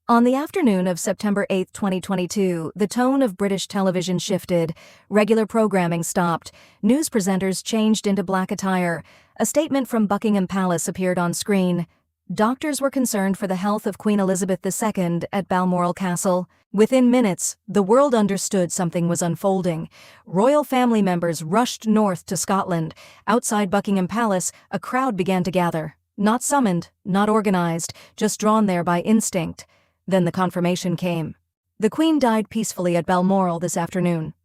On the afternoon of September 8, 2022, the tone of British television shifted. Regular programming stopped. News presenters changed into black attire. A statement from Buckingham Palace appeared on screen. Doctors were concerned for the health of Queen Elizabeth II at Balmoral Castle. Within minutes, the world understood something was unfolding. Royal family members rushed north to Scotland. Outside Buckingham Palace, a crowd began to gather. Not summoned, not organized, just drawn there by instinct. Then the confirmation came. The Queen died peacefully at Balmoral this afternoon.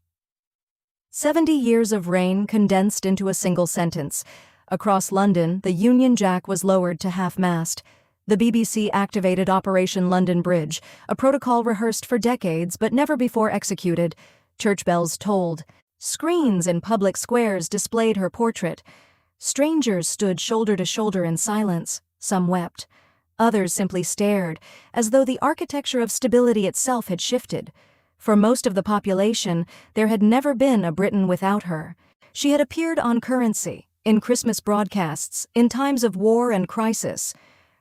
70 years of reign condensed into a single sentence. Across London, the Union Jack was lowered to half-mast. The BBC activated Operation London Bridge, a protocol rehearsed for decades but never before executed. Church bells tolled. Screens in public squares displayed her portrait. Strangers stood shoulder to shoulder in silence. Some wept. Others simply stared, as though the architecture of stability itself had shifted. For most of the population, there had never been a Britain without her. She had appeared on currency, in Christmas broadcasts, in times of war and crisis.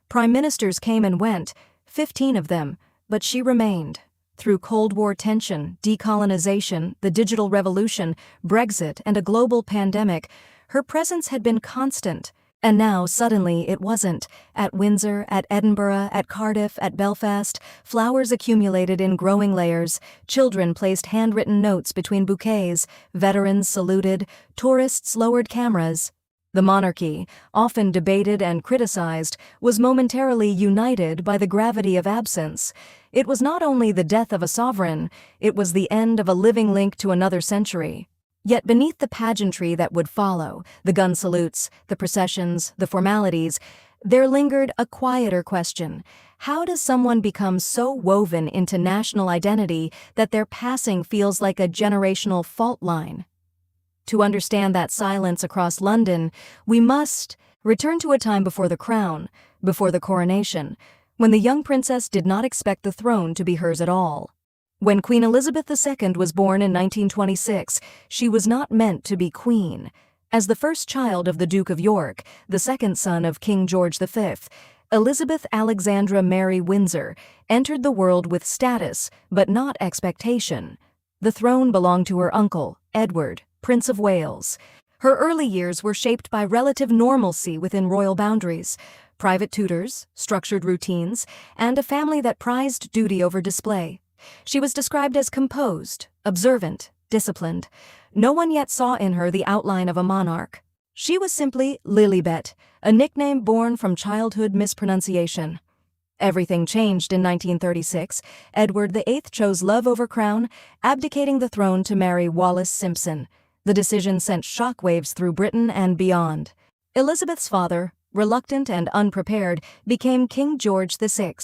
Prime ministers came and went, 15 of them, but she remained. Through Cold War tension, decolonization, the digital revolution, Brexit, and a global pandemic, her presence had been constant. And now, suddenly, it wasn't. At Windsor, at Edinburgh, at Cardiff, at Belfast, flowers accumulated in growing layers, children placed handwritten notes between bouquets, veterans saluted, tourists lowered cameras. The monarchy, often debated and criticized, was momentarily united by the gravity of absence. It was not only the death of a sovereign, it was the end of a living link to another century. Yet beneath the pageantry that would follow, the gun salutes, the processions, the formalities, there lingered a quieter question. How does someone become so woven into national identity that their passing feels like a generational fault line? To understand that silence across London, we must return to a time before the crown, before the coronation, when the young princess did not expect the throne to be hers at all. When Queen Elizabeth II was born in 1926, she was not meant to be queen. As the first child of the Duke of York, the second son of King George V, Elizabeth Alexandra Mary Windsor entered the world with status, but not expectation. The throne belonged to her uncle, Edward, Prince of Wales. Her early years were shaped by relative normalcy within royal boundaries, private tutors, structured routines, and a family that prized duty over display. She was described as composed, observant, disciplined. No one yet saw in her the outline of a monarch. She was simply Lilibet, a nickname born from childhood mispronunciation. Everything changed in 1936. Edward VIII chose love over crown, abdicating the throne to marry Wallis Simpson. The decision sent shockwaves through Britain and beyond. Elizabeth's father, reluctant and unprepared, became King George VI.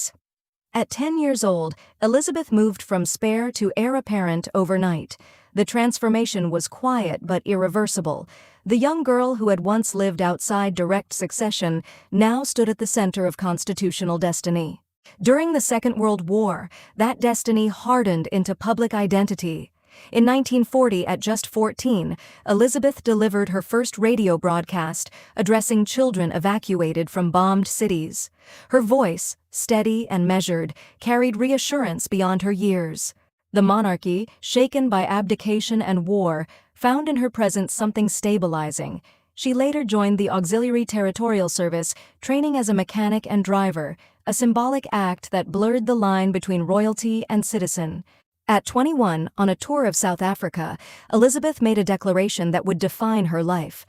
At 10 years old, Elizabeth moved from spare to heir apparent overnight. The transformation was quiet but irreversible. The young girl who had once lived outside direct succession now stood at the center of constitutional destiny. During the Second World War, that destiny hardened into public identity. In 1940, at just 14, Elizabeth delivered her first radio broadcast, addressing children evacuated from bombed cities. Her voice, steady and measured, carried reassurance beyond her years. The monarchy, shaken by abdication and war, found in her presence something stabilizing. She later joined the Auxiliary Territorial Service, training as a mechanic and driver, a symbolic act that blurred the line between royalty and citizen. At 21, on a tour of South Africa, Elizabeth made a declaration that would define her life.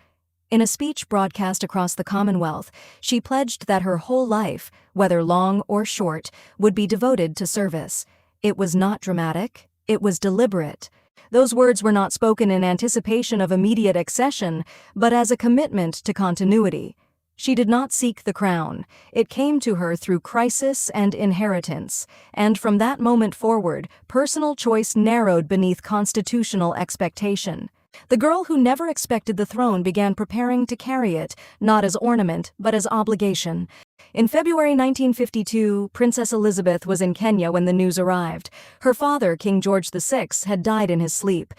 In a speech broadcast across the Commonwealth, she pledged that her whole life, whether long or short, would be devoted to service. It was not dramatic, it was deliberate. Those words were not spoken in anticipation of immediate accession, but as a commitment to continuity. She did not seek the crown. It came to her through crisis and inheritance, and from that moment forward, personal choice narrowed beneath constitutional expectation. The girl who never expected the throne began preparing to carry it, not as ornament, but as obligation. In February 1952, Princess Elizabeth was in Kenya when the news arrived. Her father, King George VI, had died in his sleep.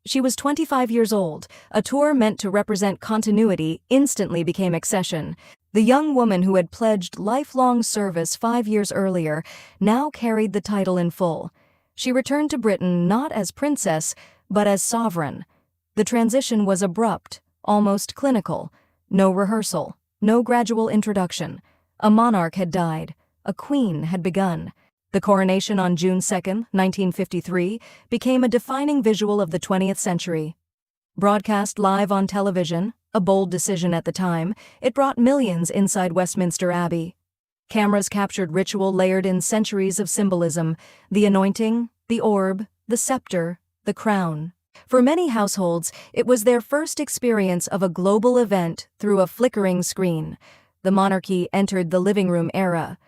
She was 25 years old. A tour meant to represent continuity instantly became accession. The young woman who had pledged lifelong service 5 years earlier now carried the title in full. She returned to Britain not as princess, but as sovereign. The transition was abrupt, almost clinical. No rehearsal, no gradual introduction. A monarch had died. A queen had begun. The coronation on June 2, 1953, became a defining visual of the 20th century. Broadcast live on television, a bold decision at the time, it brought millions inside Westminster Abbey. Cameras captured ritual layered in centuries of symbolism: the anointing, the orb, the scepter, the crown. For many households, it was their first experience of a global event through a flickering screen. The monarchy entered the living room era.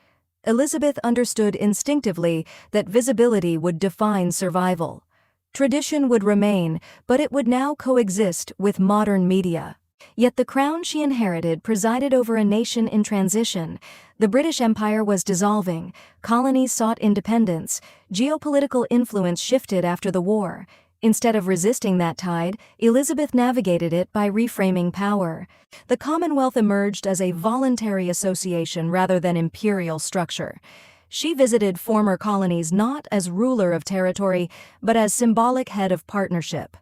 Elizabeth understood instinctively that visibility would define survival. Tradition would remain, but it would now coexist with modern media. Yet the crown she inherited presided over a nation in transition. The British Empire was dissolving, colonies sought independence, geopolitical influence shifted after the war. Instead of resisting that tide, Elizabeth navigated it by reframing power. The Commonwealth emerged as a voluntary association rather than imperial structure. She visited former colonies not as ruler of territory, but as symbolic head of partnership.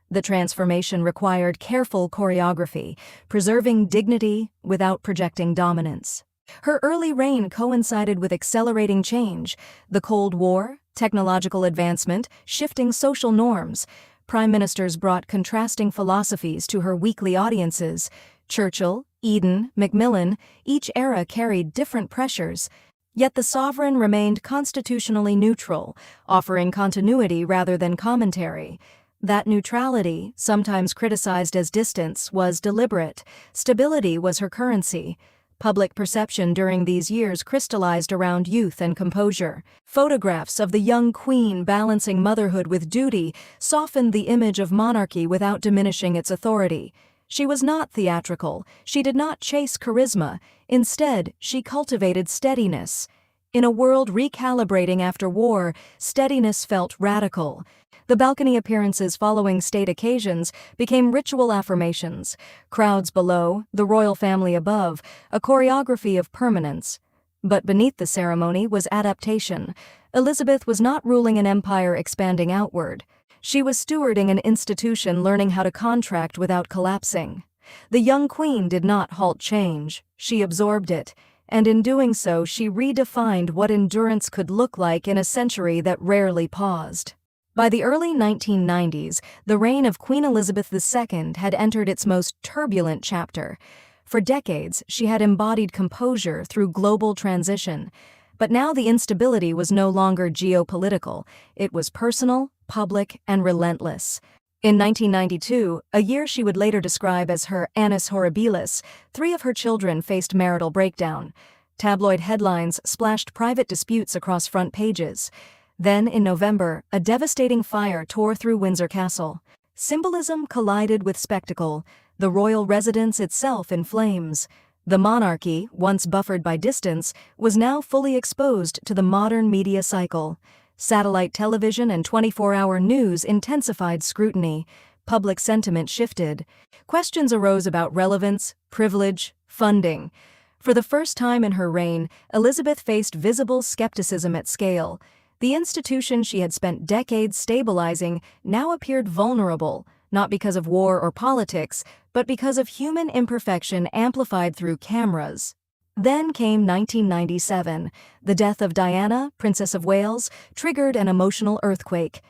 The transformation required careful choreography, preserving dignity without projecting dominance. Her early reign coincided with accelerating change: the Cold War, technological advancement, shifting social norms. Prime ministers brought contrasting philosophies to her weekly audiences. Churchill, Eden, Macmillan, each era carried different pressures. Yet the sovereign remained constitutionally neutral, offering continuity rather than commentary. That neutrality, sometimes criticized as distance, was deliberate. Stability was her currency. Public perception during these years crystallized around youth and composure. Photographs of the young queen balancing motherhood with duty softened the image of monarchy without diminishing its authority. She was not theatrical. She did not chase charisma. Instead, she cultivated steadiness. In a world recalibrating after war, steadiness felt radical. The balcony appearances following state occasions became ritual affirmations. Crowds below, the royal family above, a choreography of permanence. But beneath the ceremony was adaptation. Elizabeth was not ruling an empire expanding outward. She was stewarding an institution learning how to contract without collapsing. The young queen did not halt change. She absorbed it. And in doing so, she redefined what endurance could look like in a century that rarely paused. By the early 1990s, the reign of Queen Elizabeth II had entered its most turbulent chapter. For decades, she had embodied composure through global transition. But now the instability was no longer geopolitical. It was personal, public, and relentless. In 1992, a year she would later describe as her annus horribilis, 3 of her children faced marital breakdown. Tabloid headlines splashed private disputes across front pages. Then, in November, a devastating fire tore through Windsor Castle. Symbolism collided with spectacle, the royal residence itself in flames. The monarchy, once buffered by distance, was now fully exposed to the modern media cycle. Satellite television and 24-hour news intensified scrutiny. Public sentiment shifted. Questions arose about relevance, privilege, funding. For the first time in her reign, Elizabeth faced visible skepticism at scale. The institution she had spent decades stabilizing now appeared vulnerable, not because of war or politics, but because of human imperfection amplified through cameras. Then came 1997. The death of Diana, Princess of Wales, triggered an emotional earthquake.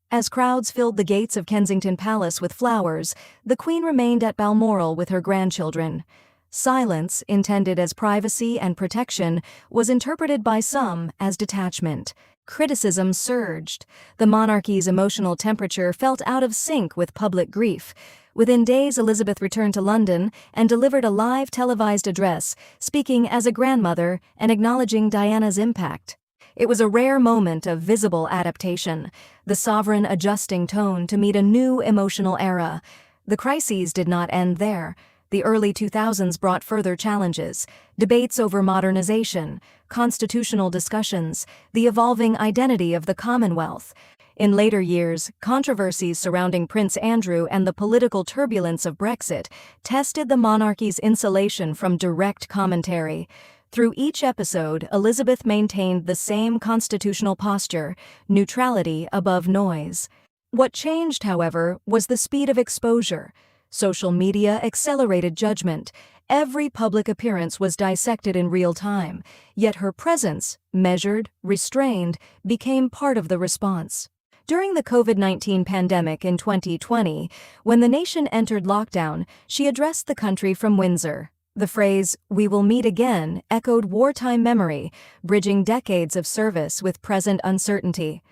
As crowds filled the gates of Kensington Palace with flowers, the Queen remained at Balmoral with her grandchildren. Silence, intended as privacy and protection, was interpreted by some as detachment. Criticism surged. The monarchy's emotional temperature felt out of sync with public grief. Within days, Elizabeth returned to London and delivered a live televised address, speaking as a grandmother and acknowledging Diana's impact. It was a rare moment of visible adaptation, the sovereign adjusting tone to meet a new emotional era. The crises did not end there. The early 2000s brought further challenges: debates over modernization, constitutional discussions, the evolving identity of the Commonwealth. In later years, controversies surrounding Prince Andrew and the political turbulence of Brexit tested the monarchy's insulation from direct commentary. Through each episode, Elizabeth maintained the same constitutional posture: neutrality above noise. What changed, however, was the speed of exposure. Social media accelerated judgment. Every public appearance was dissected in real time, yet her presence, measured, restrained, became part of the response. During the COVID-19 pandemic in 2020, when the nation entered lockdown, she addressed the country from Windsor. The phrase, "We will meet again," echoed wartime memory, bridging decades of service with present uncertainty.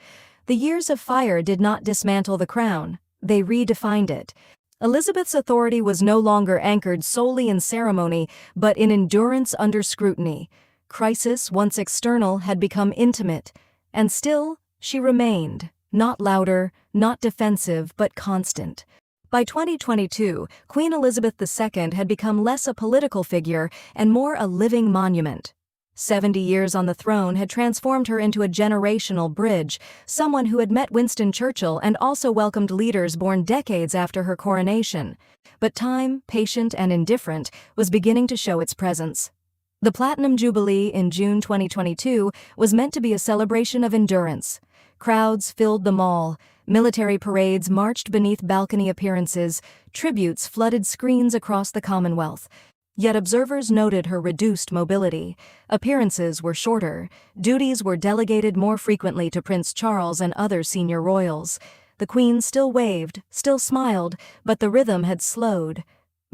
The years of fire did not dismantle the crown, they redefined it. Elizabeth's authority was no longer anchored solely in ceremony, but in endurance under scrutiny. Crisis, once external, had become intimate, and still, she remained. Not louder, not defensive, but constant. By 2022, Queen Elizabeth II had become less a political figure and more a living monument. 70 years on the throne had transformed her into a generational bridge, someone who had met Winston Churchill and also welcomed leaders born decades after her coronation. But time, patient and indifferent, was beginning to show its presence. The Platinum Jubilee in June 2022 was meant to be a celebration of endurance. Crowds filled the mall, military parades marched beneath balcony appearances, tributes flooded screens across the Commonwealth. Yet observers noted her reduced mobility. Appearances were shorter, duties were delegated more frequently to Prince Charles and other senior royals. The Queen still waved, still smiled, but the rhythm had slowed.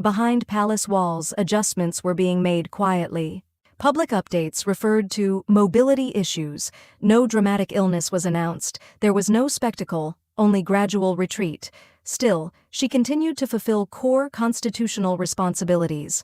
Behind palace walls, adjustments were being made quietly. Public updates referred to mobility issues. No dramatic illness was announced. There was no spectacle, only gradual retreat. Still, she continued to fulfill core constitutional responsibilities.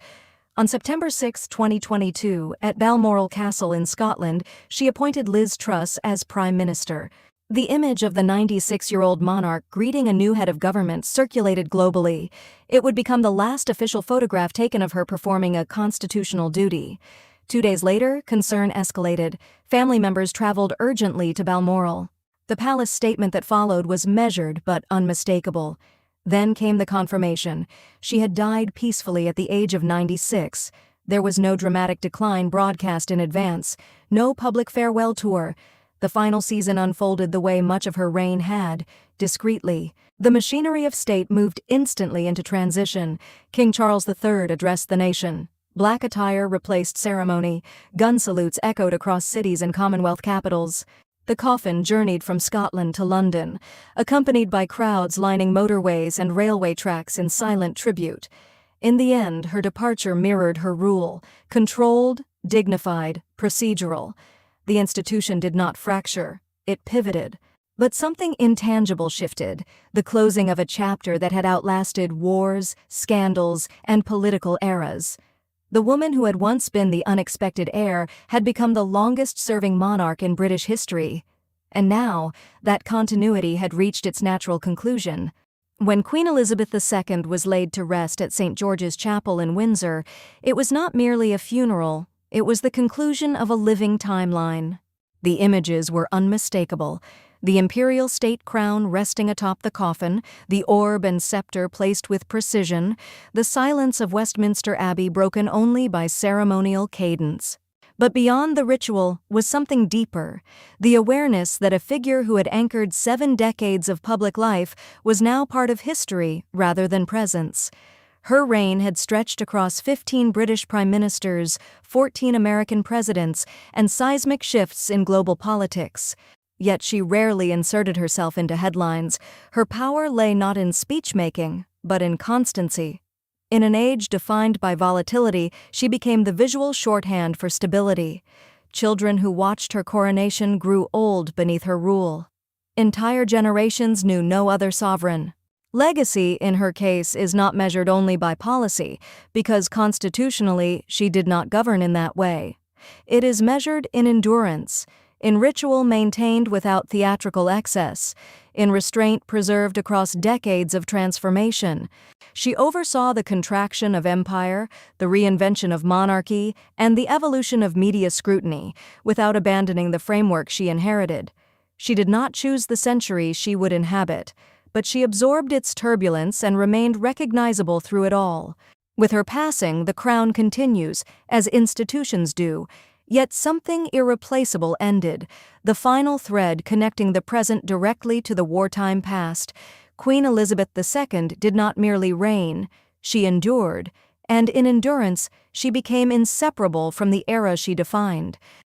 On September 6, 2022, at Balmoral Castle in Scotland, she appointed Liz Truss as Prime Minister. The image of the 96-year-old monarch greeting a new head of government circulated globally. It would become the last official photograph taken of her performing a constitutional duty. 2 days later, concern escalated. Family members traveled urgently to Balmoral. The palace statement that followed was measured but unmistakable. Then came the confirmation. She had died peacefully at the age of 96. There was no dramatic decline broadcast in advance, no public farewell tour. The final season unfolded the way much of her reign had, discreetly. The machinery of state moved instantly into transition. King Charles III addressed the nation. Black attire replaced ceremony. Gun salutes echoed across cities and Commonwealth capitals. The coffin journeyed from Scotland to London, accompanied by crowds lining motorways and railway tracks in silent tribute. In the end, her departure mirrored her rule: controlled, dignified, procedural. The institution did not fracture, it pivoted. But something intangible shifted, the closing of a chapter that had outlasted wars, scandals, and political eras. The woman who had once been the unexpected heir had become the longest-serving monarch in British history. And now, that continuity had reached its natural conclusion. When Queen Elizabeth II was laid to rest at St. George's Chapel in Windsor, it was not merely a funeral, it was the conclusion of a living timeline. The images were unmistakable. The imperial state crown resting atop the coffin, the orb and scepter placed with precision, the silence of Westminster Abbey broken only by ceremonial cadence. But beyond the ritual was something deeper, the awareness that a figure who had anchored 7 decades of public life was now part of history rather than presence. Her reign had stretched across 15 British prime ministers, 14 American presidents, and seismic shifts in global politics. Yet she rarely inserted herself into headlines. Her power lay not in speech-making, but in constancy. In an age defined by volatility, she became the visual shorthand for stability. Children who watched her coronation grew old beneath her rule. Entire generations knew no other sovereign. Legacy, in her case, is not measured only by policy, because constitutionally she did not govern in that way. It is measured in endurance, in ritual maintained without theatrical excess, in restraint preserved across decades of transformation. She oversaw the contraction of empire, the reinvention of monarchy, and the evolution of media scrutiny, without abandoning the framework she inherited. She did not choose the century she would inhabit, but she absorbed its turbulence and remained recognizable through it all. With her passing, the crown continues, as institutions do, yet something irreplaceable ended, the final thread connecting the present directly to the wartime past. Queen Elizabeth II did not merely reign, she endured, and in endurance she became inseparable from the era she defined.